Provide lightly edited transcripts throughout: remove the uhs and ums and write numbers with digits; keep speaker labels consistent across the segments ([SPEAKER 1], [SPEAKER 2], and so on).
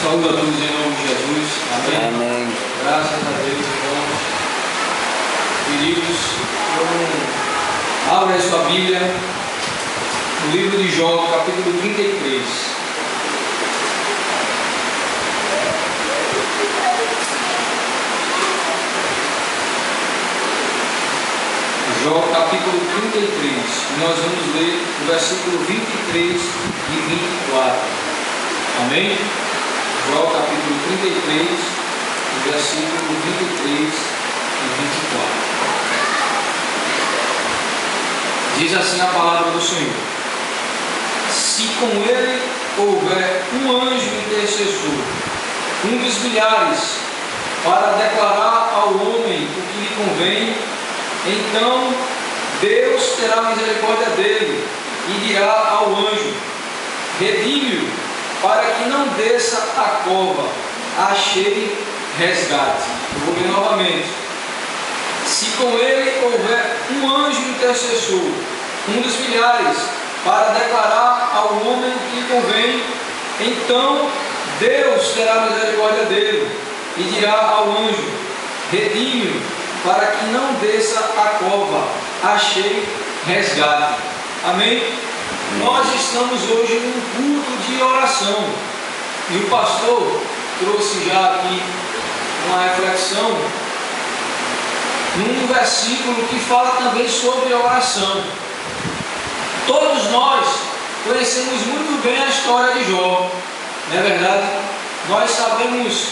[SPEAKER 1] Saúde a todos em nome de Jesus. Amém.
[SPEAKER 2] Amém.
[SPEAKER 1] Graças a Deus, irmãos. Queridos, abra a sua Bíblia no livro de Jó, capítulo 33. Jó, capítulo 33. Nós vamos ler o versículo 23 e 24. Amém? Jó, capítulo 33, versículo 23 e 24. Diz assim a palavra do Senhor: se com ele houver um anjo intercessor, um dos milhares, para declarar ao homem o que lhe convém, então Deus terá misericórdia dele e dirá ao anjo: redime-o, para que não desça a cova, achei resgate. Eu vou ler novamente. Se com ele houver um anjo intercessor, um dos milhares, para declarar ao homem o que lhe convém, então Deus terá misericórdia dele e dirá ao anjo: redime-o, para que não desça a cova, achei resgate. Amém? Nós estamos hoje num culto de oração e o pastor trouxe já aqui uma reflexão num versículo que fala também sobre a oração. Todos nós conhecemos muito bem a história de Jó, não é verdade? Nós sabemos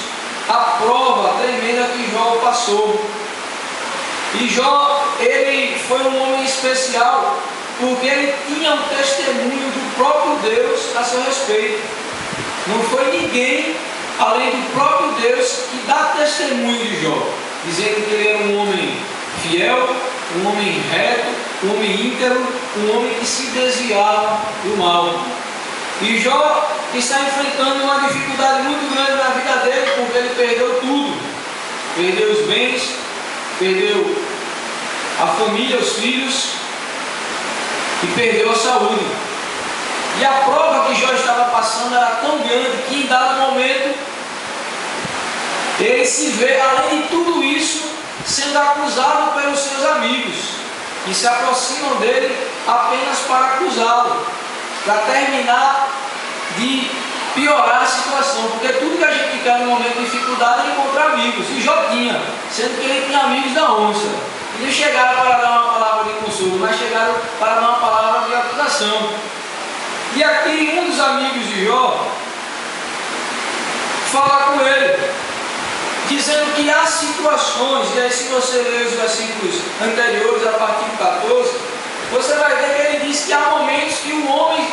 [SPEAKER 1] a prova tremenda que Jó passou. E Jó, ele foi um homem especial, porque ele tinha um testemunho do próprio Deus a seu respeito. Não foi ninguém além do próprio Deus que dá testemunho de Jó, dizendo que ele era um homem fiel, um homem reto, um homem íntegro, um homem que se desviava do mal. E Jó está enfrentando uma dificuldade muito grande na vida dele, porque ele perdeu tudo. Perdeu os bens, perdeu a família, os filhos, e perdeu a saúde. E a prova que Jó estava passando era tão grande que em dado momento ele se vê, além de tudo isso, sendo acusado pelos seus amigos, que se aproximam dele apenas para acusá-lo, para terminar de piorar a situação, porque tudo que a gente quer no momento de dificuldade é encontrar amigos, e Jó tinha, sendo que ele tinha amigos da onça. E não chegaram para dar uma palavra de consolo, mas chegaram para dar uma palavra de acusação. E aqui um dos amigos de Jó fala com ele, dizendo que há situações, e aí se você ler os versículos anteriores, a partir do 14, você vai ver que ele diz que há momentos que o homem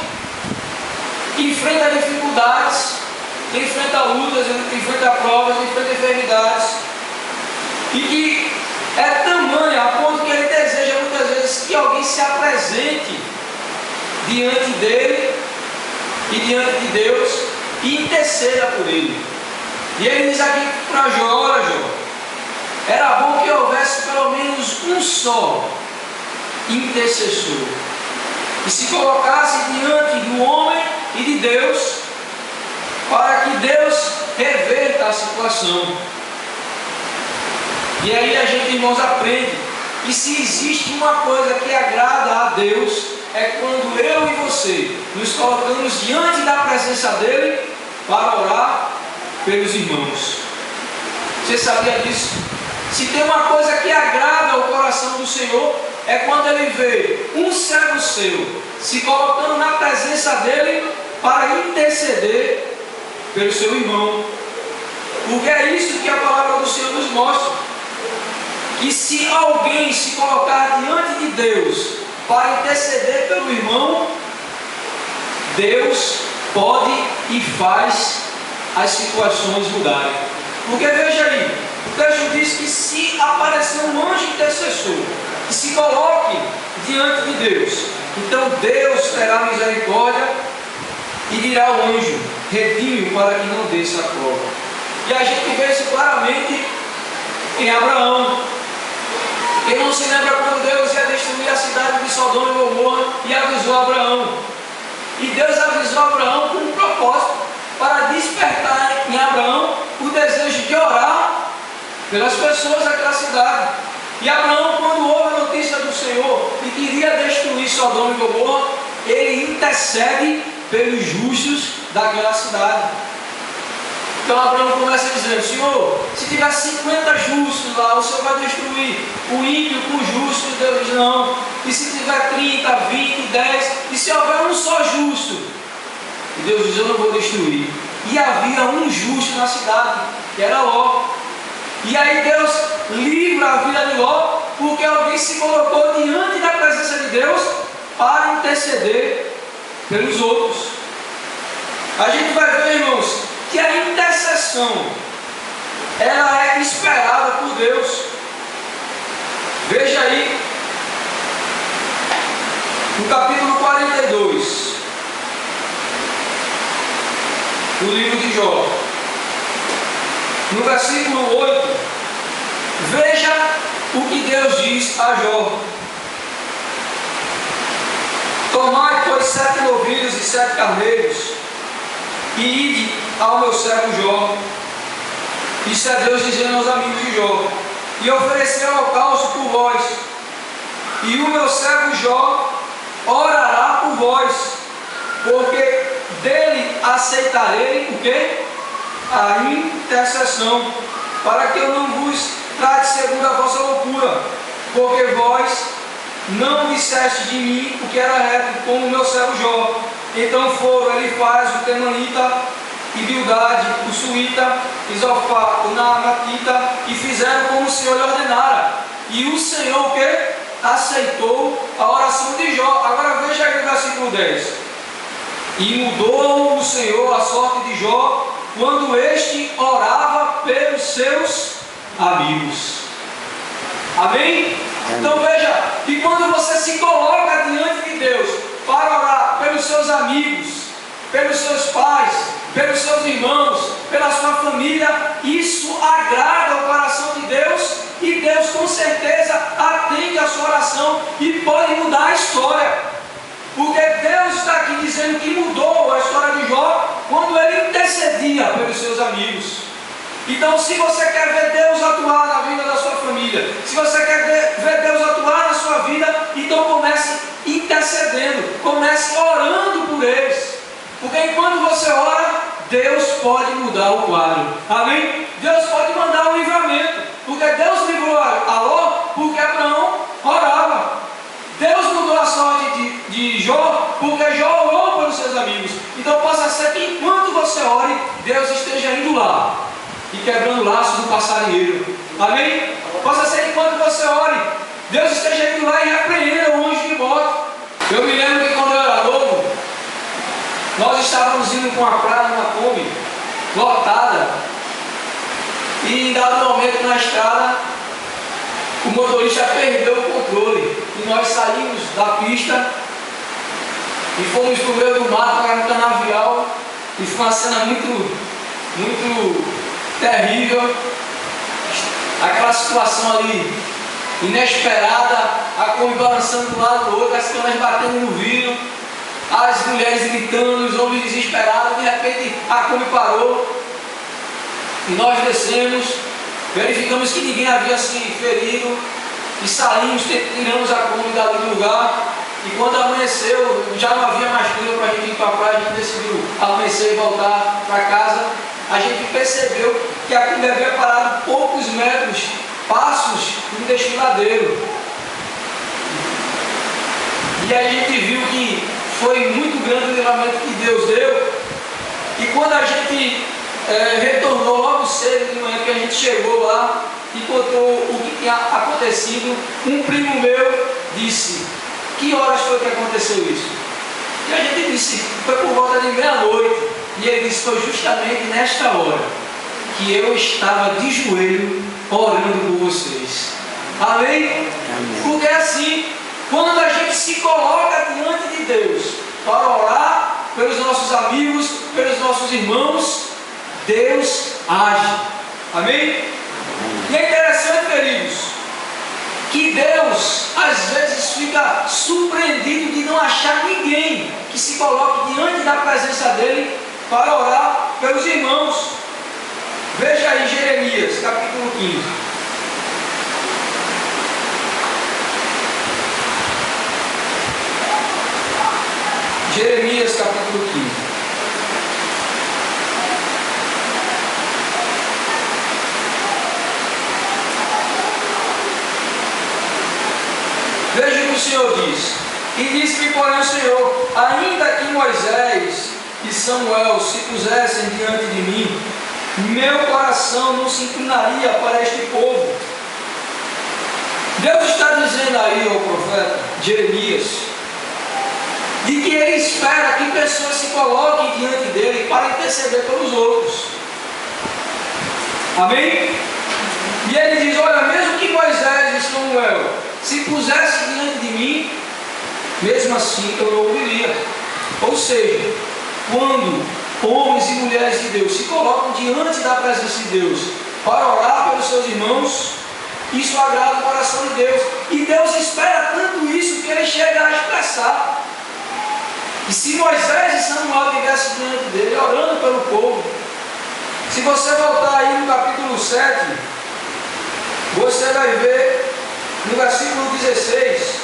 [SPEAKER 1] enfrenta dificuldades, enfrenta lutas, enfrenta provas, enfrenta enfermidades, e que é tamanha a ponto que ele deseja muitas vezes que alguém se apresente diante dele e diante de Deus e interceda por ele. E ele diz aqui para Jó: olha, Jó, era bom que houvesse pelo menos um só intercessor que se colocasse diante do homem e de Deus, para que Deus reverta a situação. E aí a gente, irmãos, aprende que se existe uma coisa que agrada a Deus, é quando eu e você nos colocamos diante da presença dele para orar pelos irmãos. Você sabia disso? Se tem uma coisa que agrada ao coração do Senhor, é quando ele vê um servo seu se colocando na presença dele para interceder pelo seu irmão. Porque é isso que a palavra do Senhor nos mostra. Que se alguém se colocar diante de Deus para interceder pelo irmão, Deus pode e faz as situações mudarem. Porque veja aí, o texto diz que se aparecer um anjo intercessor que se coloque diante de Deus, então Deus terá misericórdia e dirá ao anjo: redime-o, para que não desça a prova. E a gente vê isso claramente em Abraão. Quem não se lembra quando Deus ia destruir a cidade de Sodoma e Gomorra e avisou Abraão? E Deus avisou Abraão com um propósito, para despertar em de orar pelas pessoas daquela cidade. E Abraão, quando ouve a notícia do Senhor e queria destruir Sodoma e Gomorra, ele intercede pelos justos daquela cidade. Então Abraão começa dizendo: Senhor, se tiver 50 justos lá, o Senhor vai destruir o ímpio com o justo? Deus diz: não. E se tiver 30, 20, 10, e se houver um só justo? E Deus diz: eu não vou destruir. E havia um justo na cidade, que era Ló. E aí Deus livra a vida de Ló, porque alguém se colocou diante da presença de Deus para interceder pelos outros. A gente vai ver, irmãos, que a intercessão, ela é esperada por Deus. Veja aí, no capítulo 42, do livro de Jó, no versículo 8, veja o que Deus diz a Jó: tomai, pois, 7 novilhos e 7 carneiros, e ide ao meu servo Jó. Isso é Deus dizendo aos amigos de Jó: e oferecer holocausto por vós, e o meu servo Jó orará por vós, porque dele aceitarei o quê? A intercessão, para que eu não vos trate segundo a vossa loucura, porque vós não disseste de mim o que era reto, como o meu servo Jó. Então foram Elifaz, o Temanita, e Bildade, o Suíta, e Zofá, o Naamatita, e fizeram como o Senhor lhe ordenara. E o Senhor o quê? Aceitou a oração de Jó. Agora veja aí no versículo 10. E mudou o Senhor a sorte de Jó, quando este orava pelos seus amigos. Amém? Então veja que quando você se coloca diante de Deus para orar pelos seus amigos, pelos seus pais, pelos seus irmãos, pela sua família, isso agrada o coração de Deus, e Deus com certeza atende a sua oração e pode mudar a história. Porque Deus está aqui dizendo que mudou a história de Jó quando ele intercedia pelos seus amigos. Então, se você quer ver Deus atuar na vida da sua família, se você quer ver Deus atuar na sua vida, então comece intercedendo, comece orando por eles. Porque enquanto você ora, Deus pode mudar o quadro. Amém? Deus pode mandar um livramento. Porque Deus livrou a Ló porque Abraão orava. Deus mudou a sorte de Jó porque Jó orou pelos seus amigos. Então possa ser que enquanto você ore, Deus esteja indo lá e quebrando laços do passarinheiro. Amém? Possa ser que enquanto você ore, Deus esteja indo lá e repreenda o anjo de morte. Eu me lembro que quando eu era novo, nós estávamos indo com a praia na Kombi, lotada, e em dado momento na estrada, o motorista perdeu o controle e nós saímos da pista e fomos para o meio do mato, no canavial, e foi uma cena muito terrível. Aquela situação ali inesperada, a Kombi balançando de um lado do outro, as câmeras batendo no vidro, as mulheres gritando, os homens desesperados. De repente a Kombi parou e nós descemos, verificamos que ninguém havia se ferido e saímos, tiramos a Kombi dali do lugar. E quando amanheceu, já não havia mais clima para a gente ir para a praia, a gente decidiu amanhecer e voltar para casa. A gente percebeu que a Kombi havia parado poucos metros, passos no desfiladeiro. E a gente viu que foi muito grande o livramento que Deus deu. E quando a gente retornou logo cedo de manhã, que a gente chegou lá e contou o que tinha acontecido, um primo meu disse: que horas foi que aconteceu isso? E a gente disse: foi por volta de meia-noite. E ele disse: foi justamente nesta hora que eu estava de joelho orando por vocês. Amém? Amém. Porque assim, quando a gente se coloca diante de Deus para orar pelos nossos amigos, pelos nossos irmãos, Deus age. Amém? E é interessante, queridos, que Deus às vezes fica surpreendido de não achar ninguém que se coloque diante da presença dele para orar pelos irmãos. Veja aí Jeremias, capítulo 15. Jeremias, capítulo 15. Veja o que o Senhor diz. E disse-me, porém, o Senhor: ainda que Moisés e Samuel se pusessem diante de mim, meu coração não se inclinaria para este povo. Deus está dizendo aí ao profeta Jeremias de que ele espera que pessoas se coloquem diante dele para interceder pelos outros. Amém? E ele diz: olha, mesmo que Moisés e Samuel se pusessem diante de mim, mesmo assim eu não ouviria. Ou seja, quando homens e mulheres de Deus se colocam diante da presença de Deus para orar pelos seus irmãos, isso agrada o coração de Deus. E Deus espera tanto isso que ele chega a expressar. E se Moisés e Samuel estivessem diante dele, orando pelo povo, se você voltar aí no capítulo 7, você vai ver no versículo 16,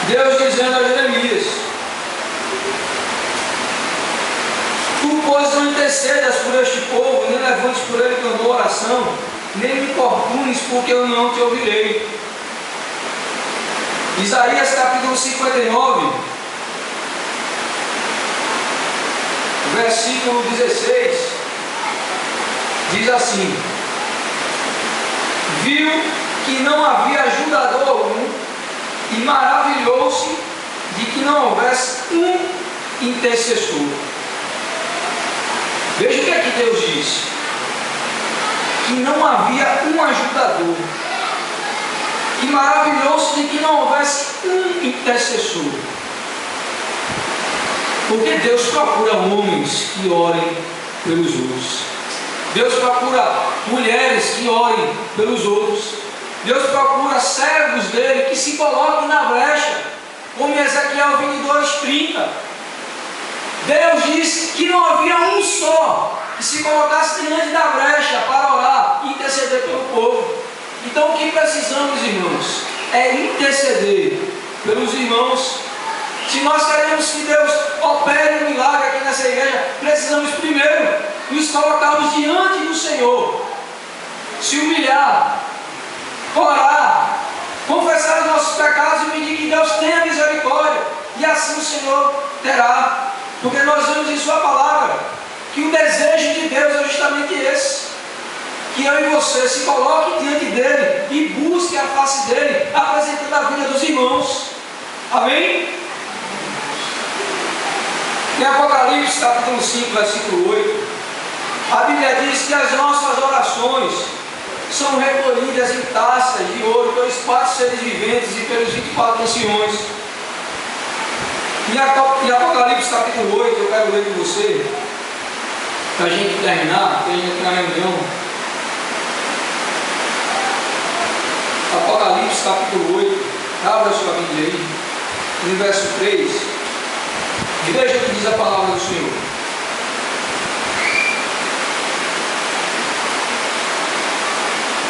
[SPEAKER 1] Deus dizendo a Jeremias: tu, pois, não intercedas por este povo, nem levantes por ele clamor, oração, nem me importunes, porque eu não te ouvirei. Isaías capítulo 59, versículo 16, diz assim: viu que não havia ajudador algum, e maravilhou-se de que não houvesse um intercessor. Veja o que é que Deus diz: que não havia um ajudador, e maravilhou-se de que não houvesse um intercessor. Porque Deus procura homens que orem pelos outros. Deus procura mulheres que orem pelos outros. Deus procura servos dele que se coloquem na brecha, como em Ezequiel 22:30. Deus disse que não havia um só que se colocasse diante da brecha para orar e interceder pelo povo. Então o que precisamos, irmãos, é interceder pelos irmãos. Se nós queremos que Deus opere um milagre aqui nessa igreja, precisamos primeiro nos colocarmos diante do Senhor, se humilhar, orar, confessar os nossos pecados e pedir que Deus tenha misericórdia, e assim o Senhor terá. Porque nós vemos em sua palavra que o desejo de Deus é justamente esse: que eu e você se coloquem diante dele e busquem a face dele, apresentando a vida dos irmãos. Amém? Em Apocalipse capítulo 5, versículo 8, a Bíblia diz que as nossas orações são recolhidas em taças de ouro pelos 4 seres viventes e pelos 24 anciões. Em Apocalipse capítulo 8, eu quero ler com você, para a gente terminar, porque a gente tem uma reunião. Apocalipse capítulo 8, abra sua Bíblia aí, no verso 3, e veja o que diz a palavra do Senhor.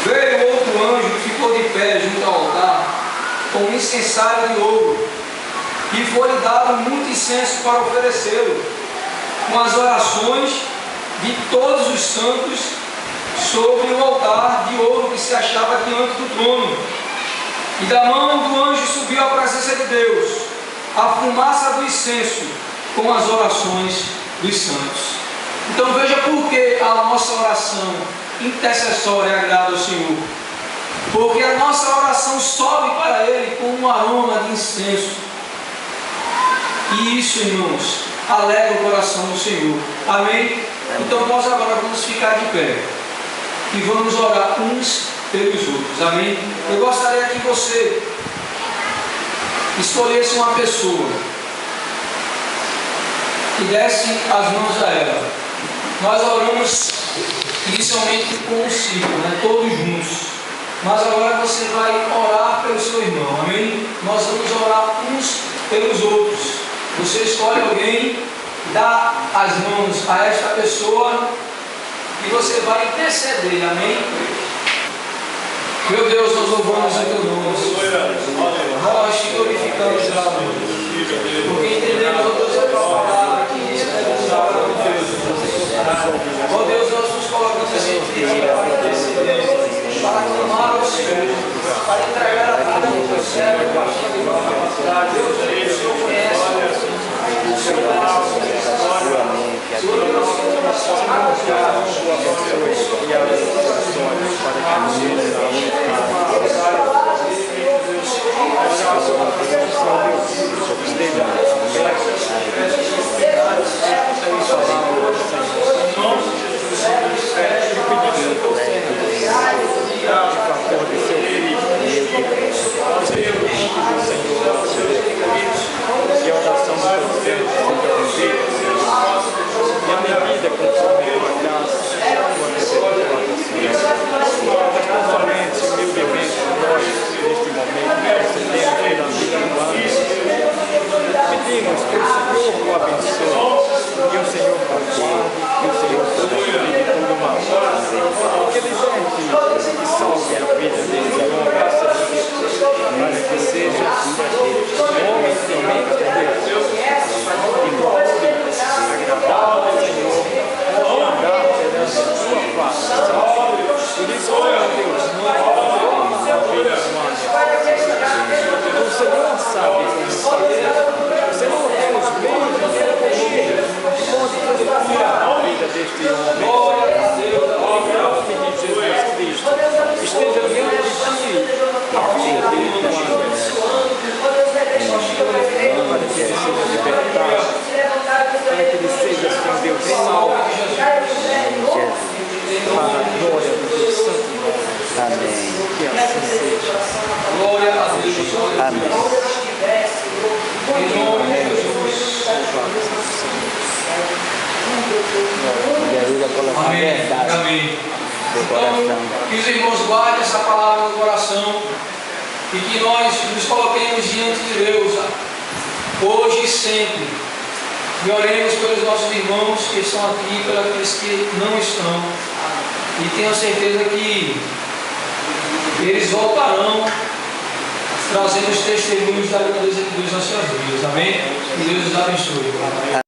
[SPEAKER 1] Veio outro anjo que ficou de pé junto ao altar, com um incensário de ouro, e foi-lhe dado muito incenso para oferecê-lo, com as orações de todos os santos, sobre o altar de ouro que se achava diante do trono. E da mão do anjo subiu à presença de Deus a fumaça do incenso, com as orações dos santos. Então veja por que a nossa oração intercessória agrada ao Senhor. Porque a nossa oração sobe para Ele com um aroma de incenso. E isso, irmãos, alegra o coração do Senhor. Amém? Então nós agora vamos ficar de pé e vamos orar uns pelos outros. Amém? Eu gostaria que você escolhesse uma pessoa e desse as mãos a ela. Nós oramos inicialmente com um círculo, né? Todos juntos. Mas agora você vai orar pelo seu irmão. Amém? Nós vamos orar uns pelos outros. Você escolhe alguém, dá as mãos a esta pessoa e você vai interceder, amém? Meu Deus, nós louvamos o teu nome, nós te glorificamos, porque entendemos, ó Deus, a tua palavra que diz que é ó Deus, nós nos colocamos em ti para interceder, para clamar ao Senhor, para entregar a vida do teu servo, para a Deus, o Senhor conhece, o Senhor conhece as necessidades, o Senhor conhece Glória a Deus. Amém. Em nome de Jesus. Amém. Amém. Então, que os irmãos guardem essa palavra no coração e que nós nos coloquemos diante de Deus hoje e sempre. E oremos pelos nossos irmãos que estão aqui, pelos aqueles que não estão. E tenho certeza que eles voltarão trazendo os testemunhos da grandeza de Deus nas suas vidas. Amém? Que Deus os abençoe.